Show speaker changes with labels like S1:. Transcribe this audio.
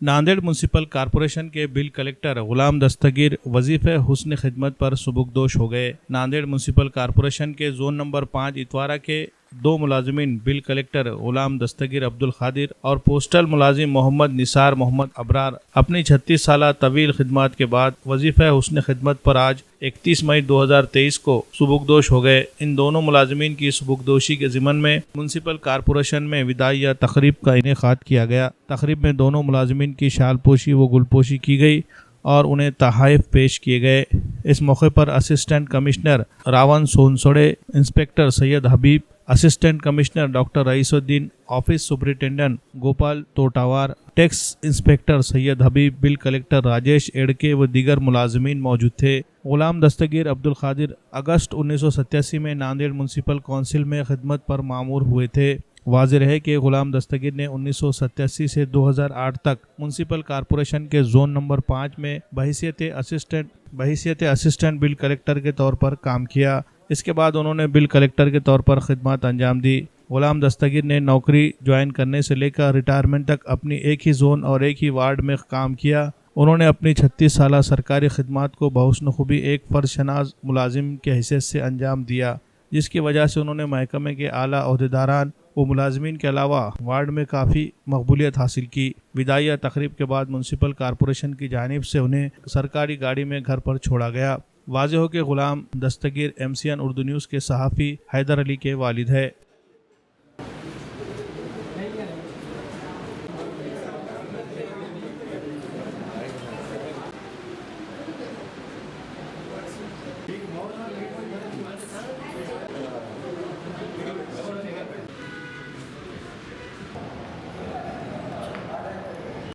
S1: Nanded municipal corporation के bill collector गुलाम दस्तगीर वजीफे हुस्न खिदमत पर सुबुकदोश हो गए। नांदेड़ म्यूनसिपल कॉरपोरेशन के जोन नंबर 5 इतवारा के 2 मुलाजिमीन बिल कलेक्टर गुलाम दस्तगीर अब्दुल खादिर और पोस्टल मुलाजिम मोहम्मद निसार मोहम्मद अबरार अपनी 36 साल तवील खिदमत के बाद वजीफा हुस्न खिदमत पर आज 31 मई 2023 को सुबुकदोश हो गए। इन दोनों मुलाजिमीन की सुबुकदोशी के ज़िमन में म्यूनसिपल कॉरपोरेशन में विदाइया तकरीब का इनेकाद किया गया। तकरीब में दोनों मुलाजिमीन की शालपोशी व गुलपोशी की गई और उन्हें तहाइफ पेश किए गए। इस मौके पर assistant commissioner Ravan Sonsode, inspector Syed Habib, assistant commissioner doctor Raisuddin, office superintendent Gopal Totawar, tax inspector Syed Habib, bill collector Rajesh Edke व दीगर मुलाजिमीन मौजूद थे। गुलाम दस्तगीर अब्दुल खादिर अगस्त 1987 में नांदेड़ म्यूनसिपल काउंसिल में खिदमत पर मामूर हुए थे। वाज़ेह है कि गुलाम दस्तगीर ने 1987 से 2008 तक म्यूनसिपल कॉरपोरेशन के जोन नंबर 5 में बहैसियत असिस्टेंट बिल कलेक्टर के तौर पर काम किया। इसके बाद उन्होंने बिल कलेक्टर के तौर पर खिदमत अंजाम दी। गुलाम दस्तगीर ने नौकरी ज्वाइन करने से लेकर रिटायरमेंट तक अपनी एक ही जोन और एक ही वार्ड में काम किया। उन्होंने अपनी 36 साल सरकारी खिदमत को बहुस्न खूबी एक फर्शनाज मुलाजिम के हैसियत से अंजाम दिया, जिसकी वजह से उन्होंने महकमे के आला अहदेदारान व मुलाजमीन के अलावा वार्ड में काफ़ी मकबूलियत हासिल की। विदाइया तकरीब के बाद म्यूनसिपल कॉरपोरेशन की जानिब से उन्हें सरकारी गाड़ी में घर पर छोड़ा गया। वाज़ेह हो कि गुलाम दस्तगीर MCN उर्दू न्यूज़ के सहाफ़ी हैदर अली के वालिद है।